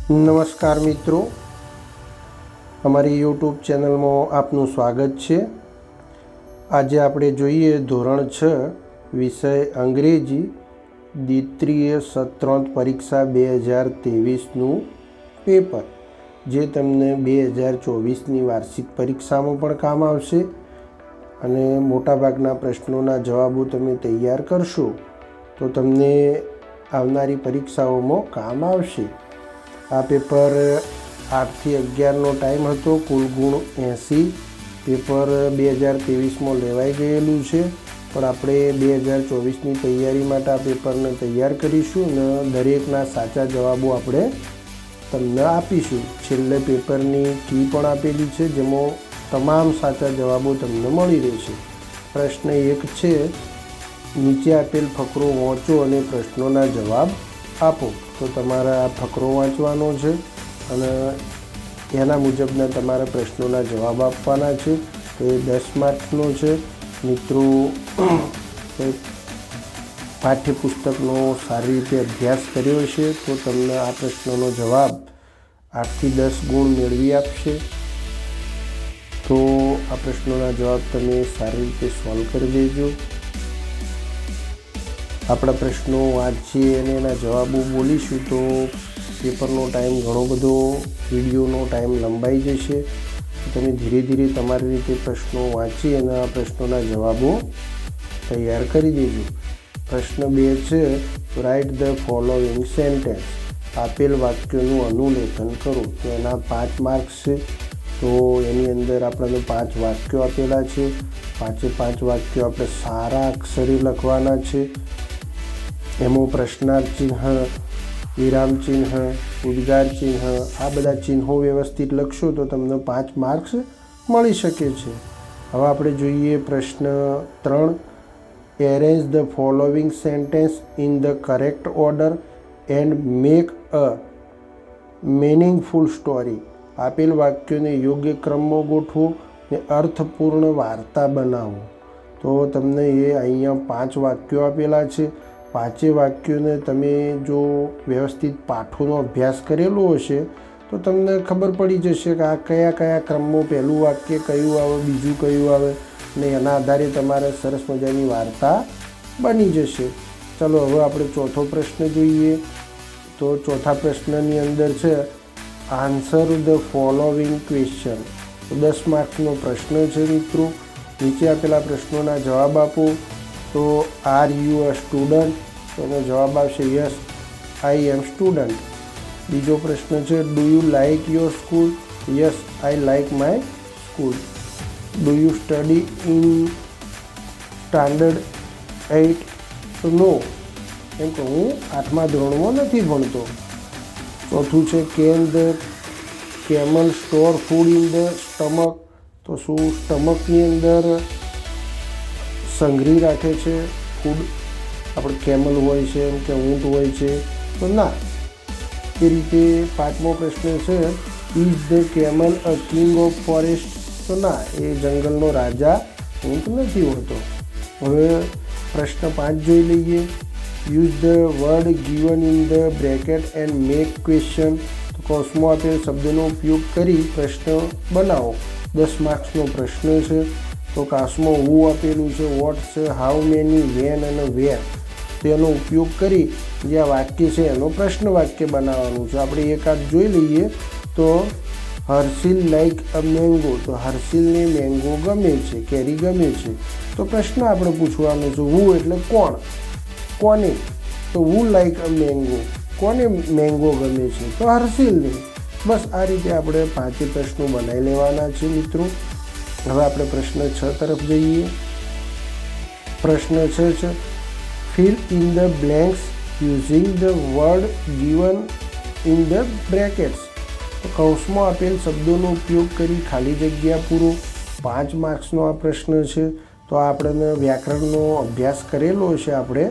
નમસ્કાર મિત્રો, અમારી યુટ્યુબ ચેનલમાં આપનું સ્વાગત છે. આજે આપણે જોઈએ ધોરણ 6 વિષય અંગ્રેજી દ્વિતીય સત્રાંત પરીક્ષા 2023નું પેપર, જે તમને 2024ની વાર્ષિક પરીક્ષામાં પણ કામ આવશે અને મોટાભાગના પ્રશ્નોના જવાબો તમે તૈયાર કરશો તો તમને આવનારી પરીક્ષાઓમાં કામ આવશે. આ પેપર 8 થી 11નો ટાઈમ હતો. કુલ ગુણ 80. પેપર 2023માં લેવાઈ ગયેલું છે, પણ આપણે 2024ની તૈયારી માટે આ પેપરને તૈયાર કરીશું અને દરેકના સાચા જવાબો આપણે તમને આપીશું. છેલ્લે પેપરની કી પણ આપેલી છે, જેમાં તમામ સાચા જવાબો તમને મળી રહેશે. પ્રશ્ન 1 છે, નીચે આપેલ ફકરો વાંચો અને પ્રશ્નોના જવાબ આપો. તો તમારે આ ફકરો વાંચવાનો છે અને એના મુજબના તમારા પ્રશ્નોના જવાબ આપવાના છે. તો એ 10 માર્ક્સનો છે. મિત્રો, પાઠ્યપુસ્તકનો સારી રીતે અભ્યાસ કર્યો છે તો તમને આ પ્રશ્નોનો જવાબ 8 થી 10 ગુણ મેળવી આપશે. તો આ પ્રશ્નોના જવાબ તમે સારી રીતે સોલ્વ કરી દેજો. આપણા પ્રશ્નો વાંચીએ અને એના જવાબો બોલીશું તો પેપરનો ટાઈમ ઘણો બધો, વિડીયોનો ટાઈમ લંબાઈ જશે. તમે ધીરે ધીરે તમારી રીતે પ્રશ્નો વાંચી અને આ પ્રશ્નોના જવાબો તૈયાર કરી દેજો. પ્રશ્ન 2 છે, રાઇટ ધ ફોલોઈંગ સેન્ટેન્સ. આપેલ વાક્યોનું અનુલેખન કરો. તો એના 5 માર્ક્સ છે. તો એની અંદર આપણને 5 વાક્યો આપેલા છે. 5 વાક્યો આપણે સારા અક્ષરે લખવાના છે. એમાં પ્રશ્નાર્થ ચિહ્ન, વિરામ ચિહ્ન, ઉદ્ગાર ચિહ્ન, આ બધા ચિહ્નો વ્યવસ્થિત લખશો તો તમને 5 માર્ક્સ મળી શકે છે. હવે આપણે જોઈએ પ્રશ્ન 3. Arrange the following sentence in the correct order and make a meaningful story. આપેલ વાક્યોને યોગ્ય ક્રમમાં ગોઠવો ને અર્થપૂર્ણ વાર્તા બનાવો. તો તમને એ અહીંયા 5 વાક્યો આપેલા છે. 5 વાક્યોને તમે જો વ્યવસ્થિત પાઠોનો અભ્યાસ કરેલો હશે તો તમને ખબર પડી જશે કે આ કયા ક્રમમાં પહેલું વાક્ય કયું આવે, બીજું કયું આવે, ને એના આધારે તમારે સરસ મજાની વાર્તા બની જશે. ચલો હવે આપણે ચોથો પ્રશ્ન જોઈએ. તો ચોથા પ્રશ્નની અંદર છે, આન્સર ધ ફોલોવિંગ ક્વેશ્ચન. તો 10 માર્ક્સનો પ્રશ્ન છે મિત્રો. નીચે આપેલા પ્રશ્નોના જવાબ આપો. તો આર યુ અ સ્ટુડન્ટ? તો એનો જવાબ આવશે યસ, આઈ એમ સ્ટુડન્ટ. બીજો પ્રશ્ન છે, do you like your school? Yes, I like my school. Do you study in standard 8? તો નો, કેમ કે હું 8મા ધોરણમાં નથી ભણતો. ચોથું છે, can the camel store food in the stomach? તો શું સ્ટમકની અંદર સંઘરી રાખે છે ફૂડ? આપણે કેમલ હોય છે એમ કે ઊંટ હોય છે? તો ના. એ રીતે 5મો પ્રશ્ન છે, is the camel a king of forest? તો ના, એ જંગલનો રાજા ઊંટ નથી હોતો. હવે પ્રશ્ન 5 જોઈ લઈએ. Use the word given in the bracket and make question. તો કૌંસમાં આપેલ શબ્દનો ઉપયોગ કરી પ્રશ્ન બનાવો. 10 માર્ક્સનો પ્રશ્ન છે. તો કાસમાં હુ આપેલું છે, વોટ છે, હાઉ મેની, વેન અને વેર. તેનો ઉપયોગ કરી જે આ વાક્ય છે એનો પ્રશ્ન વાક્ય બનાવવાનું છે. આપણે એકાદ જોઈ લઈએ. તો હર્ષિલ લાઈક અ મેંગો. તો હર્ષિલને મેંગો ગમે છે, કેરી ગમે છે. તો પ્રશ્ન આપણે પૂછવાનો છે, હુ એટલે કોણ, કોને? તો હુ લાઈક અ મેંગો, કોને મેંગો ગમે છે? તો હર્ષિલને. બસ આ રીતે આપણે 5 પ્રશ્નો બનાવી લેવાના છે મિત્રો. હવે આપણે પ્રશ્ન 6 તરફ જઈએ. પ્રશ્ન 6 છે, fill in the blanks using the word given in the brackets. તો કૌંસમાં આપેલ શબ્દોનો ઉપયોગ કરી ખાલી જગ્યા પૂરો. 5 માર્ક્સનો આ પ્રશ્ન છે. તો આપણને વ્યાકરણનો અભ્યાસ કરેલો છે આપણે,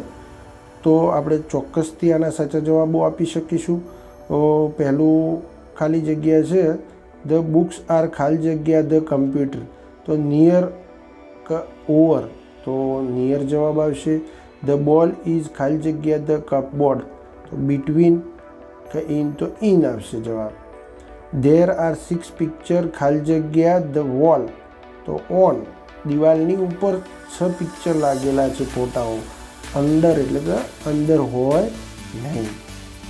તો આપણે ચોક્કસથી આના સાચા જવાબો આપી શકીશું. તો પહેલું ખાલી જગ્યા છે, ધ બુક્સ આર ખાલી જગ્યા ધ કમ્પ્યુટર. તો નિયર ઓવર, તો નિયર જવાબ આવશે. ધ બોલ ઇઝ ખાલી જગ્યા ધ કપબોર્ડ. તો બિટવીન કે ઇન તો ઇન આવશે જવાબ. ધેર આર 6 પિક્ચર ખાલી જગ્યા ધ વોલ તો ઓન દિવાલની ઉપર 6 પિક્ચર લાગેલા છે ફોટાઓ. અંડર એટલે કે અંદર હોય નહીં.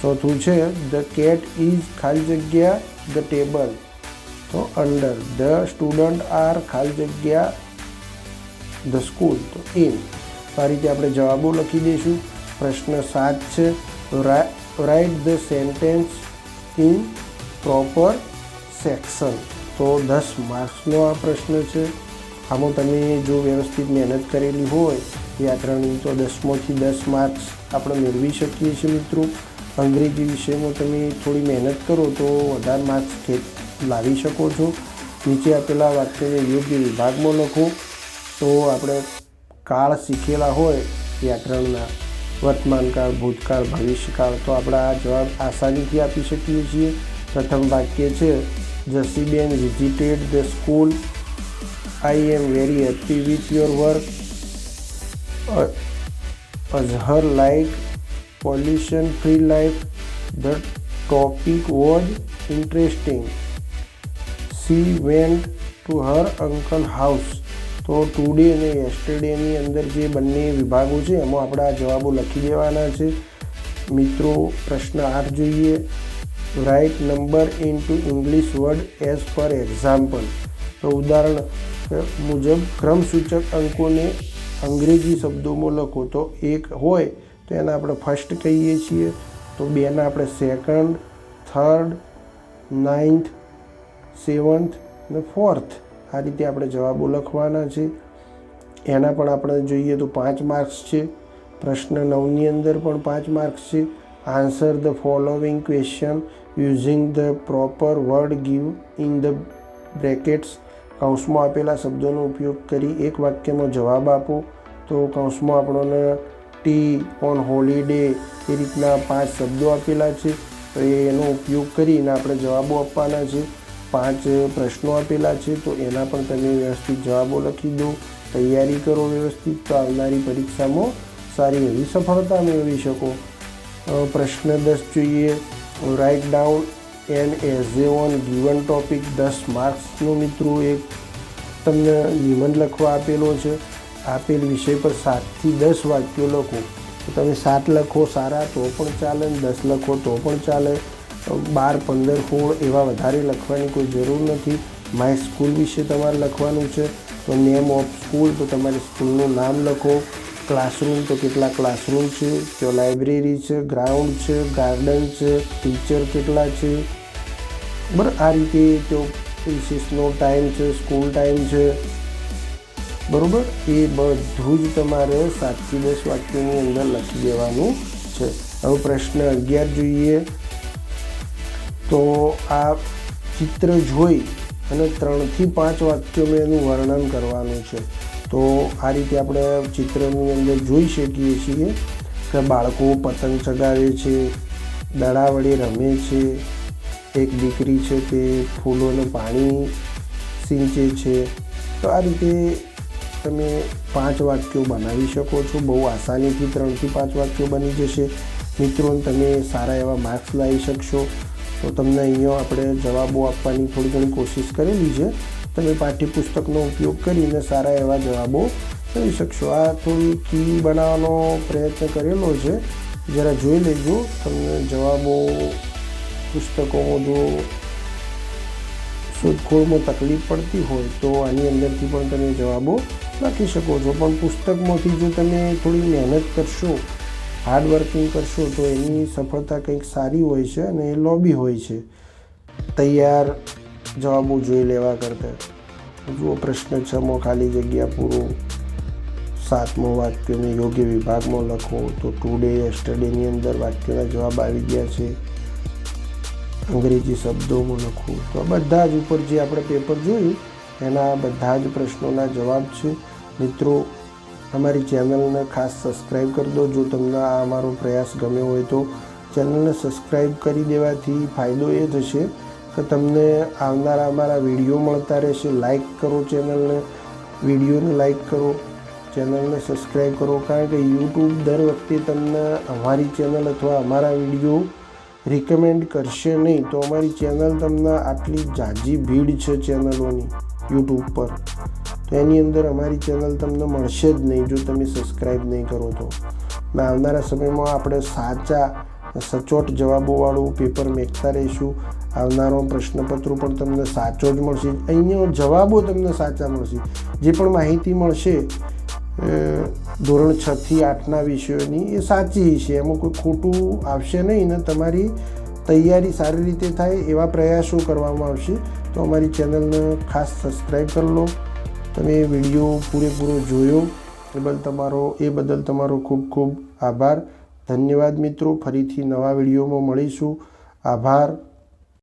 ચોથું છે ધ કેટ ઇઝ ખાલી જગ્યા ધ ટેબલ તો અંડર. ધ સ્ટુડન્ટ આર ખાલી જગ્યા ધ સ્કૂલ તો ઇન. આ રીતે આપણે જવાબો લખી દઈશું. પ્રશ્ન 7 છે write the sentence in proper section તો 10 માર્ક્સનો આ પ્રશ્ન છે. આમાં તમે જો વ્યવસ્થિત મહેનત કરેલી હોય વ્યાકરણની તો 10માંથી 10 માર્ક્સ આપણે મેળવી શકીએ છીએ મિત્રો. અંગ્રેજી વિષયમાં તમે થોડી મહેનત કરો તો વધારે માર્ક્સ લાવી શકો છો. નીચે આપેલા વાક્યને યોગ્ય વિભાગમાં લખો. તો આપણે કાળ શીખેલા હોય વ્યાકરણના વર્તમાનકાળ, ભૂતકાળ, ભવિષ્યકાળ તો આપણે આ જવાબ આસાનીથી આપી શકીએ છીએ. પ્રથમ વાક્ય છે Jasiben visited the school. I am very happy with your work. Azhar like pollution free life. The topic was interesting. C went to her uncle house. તો ટુડે અને યેસ્ટરડેની અંદર જે બંને વિભાગો છે એમાં આપણે આ જવાબો લખી દેવાના છે. મિત્રો પ્રશ્ન 8 જોઈએ. Write number into English word as per example. તો ઉદાહરણ મુજબ ક્રમસૂચક અંકોને અંગ્રેજી શબ્દોમાં લખો. તો 1 હોય તો એને આપણે ફર્સ્ટ કહીએ છીએ. તો 2ના આપણે સેકન્ડ, થર્ડ, 9th, 7th અને 4th આ રીતે આપણે જવાબો લખવાના છે. એના પણ આપણે જોઈએ તો 5 માર્ક્સ છે. પ્રશ્ન 9ની અંદર પણ 5 માર્ક્સ છે. Answer the following question using the proper word give in the brackets. કૌંસમાં આપેલા શબ્દોનો ઉપયોગ કરી એક વાક્યમાં જવાબ આપો. તો કૌંસમાં આપણને ટી, ઓન હોલિડે એ રીતના 5 શબ્દો આપેલા છે. તો એનો ઉપયોગ કરીને આપણે જવાબો આપવાના છે. 5 પ્રશ્નો આપેલા છે તો એના પણ તમે વ્યવસ્થિત જવાબો લખી દો. તૈયારી કરો વ્યવસ્થિત તો આવનારી પરીક્ષામાં સારી એવી સફળતા મેળવી શકો. પ્રશ્ન 10 જોઈએ. Write down an essay on given topic. 10 માર્ક્સનો મિત્રો એક તમને નિબંધ લખવા આપેલો છે. આપેલ વિષય પર 7થી 10 વાક્યો લખો. તો તમે 7 લખો સારા તો પણ ચાલે, 10 લખો તો પણ ચાલે. 12, 15, 16 એવા વધારે લખવાની કોઈ જરૂર નથી. માય સ્કૂલ વિશે તમારે લખવાનું છે તો નેમ ઓફ સ્કૂલ તો તમારે સ્કૂલનું નામ લખો. ક્લાસરૂમ તો કેટલા ક્લાસરૂમ છે, તો લાઇબ્રેરી છે, ગ્રાઉન્ડ છે, ગાર્ડન છે, ટીચર કેટલા છે. બરાબર આ રીતે તો રિસેસનો ટાઈમ છે, સ્કૂલ ટાઈમ છે. બરાબર એ બધું જ તમારે 7થી 10 વાક્યોની અંદર લખી દેવાનું છે. હવે પ્રશ્ન 11 જોઈએ. તો આ ચિત્ર જોઈ અને 3થી 5 વાક્યોમાં એનું વર્ણન કરવાનું છે. તો આ રીતે આપણે ચિત્રની અંદર જોઈ શકીએ છીએ કે બાળકો પતંગ ચગાવે છે, દડા વડે રમે છે, એક દીકરી છે તે ફૂલોને પાણી સિંચે છે. તો આ રીતે તમે 5 વાક્યો બનાવી શકો છો. બહુ આસાનીથી 3થી 5 વાક્યો બની જશે મિત્રો. તમે સારા એવા માર્ક્સ લાવી શકશો. તો તમને અહીંયા આપણે જવાબો આપવાની થોડી ઘણી કોશિશ કરેલી છે. તમે પાઠ્યપુસ્તકનો ઉપયોગ કરીને સારા એવા જવાબો કરી શકશો. આ થોડી કી બનાવવાનો પ્રયત્ન કરેલો છે, જરા જોઈ લેજો. તમને જવાબો પુસ્તકોમાં જો શોધખોળમાં તકલીફ પડતી હોય તો આની અંદરથી પણ તમે જવાબો લખી શકો છો. પણ પુસ્તકમાંથી જો તમે થોડી મહેનત કરશો, હાર્ડવર્કિંગ કરશો તો એની સફળતા કંઈક સારી હોય છે અને એ લોબી હોય છે તૈયાર જવાબો જોઈ લેવા કરતાં. જુઓ પ્રશ્ન 6માં ખાલી જગ્યા પૂરો. 7મો વાક્યને યોગ્ય વિભાગમાં લખો. તો ટુડે, યેસ્ટરડેની અંદર વાક્યના જવાબ આવી ગયા છે. અંગ્રેજી શબ્દોમાં લખો. તો બધા જ ઉપર જે આપણે પેપર જોયું એના બધા જ પ્રશ્નોના જવાબ છે. મિત્રો અમારી ચેનલને ખાસ સબસ્ક્રાઈબ કરી દો. જો તમને આ અમારો પ્રયાસ ગમ્યો હોય તો ચેનલને સબસ્ક્રાઈબ કરી દેવાથી ફાયદો એ થશે કે તમને આવનારા અમારા વિડીયો મળતા રહેશે. લાઈક કરો ચેનલને, વિડીયોને લાઈક કરો, ચેનલને સબસ્ક્રાઈબ કરો. કારણ કે યુટ્યુબ દર વખતે તમને અમારી ચેનલ અથવા અમારા વિડીયો રિકમેન્ડ કરશે નહીં તો અમારી ચેનલ તમને આટલી જાજી ભીડ છે ચેનલોની યુટ્યુબ પર, તો એની અંદર અમારી ચેનલ તમને મળશે જ નહીં જો તમે સબસ્ક્રાઈબ નહીં કરો તો. ને આવનારા સમયમાં આપણે સાચા સચોટ જવાબોવાળું પેપર મેકતા રહીશું. આવનારો પ્રશ્નપત્રો પણ તમને સાચો જ મળશે, અહીંયા જવાબો તમને સાચા મળશે. જે પણ માહિતી મળશે ધોરણ 6 થી 8ના વિષયોની એ સાચી છે, એમાં કોઈ ખોટું આવશે નહીં ને તમારી તૈયારી સારી રીતે થાય એવા પ્રયાસો કરવામાં આવશે. તો અમારી ચેનલને ખાસ સબસ્ક્રાઈબ કરી લો. તમે વિડીયો પૂરેપૂરો જોયો એ બદલ તમારો ખૂબ ખૂબ આભાર. ધન્યવાદ મિત્રો. ફરીથી નવા વિડીયોમાં મળીશું. આભાર.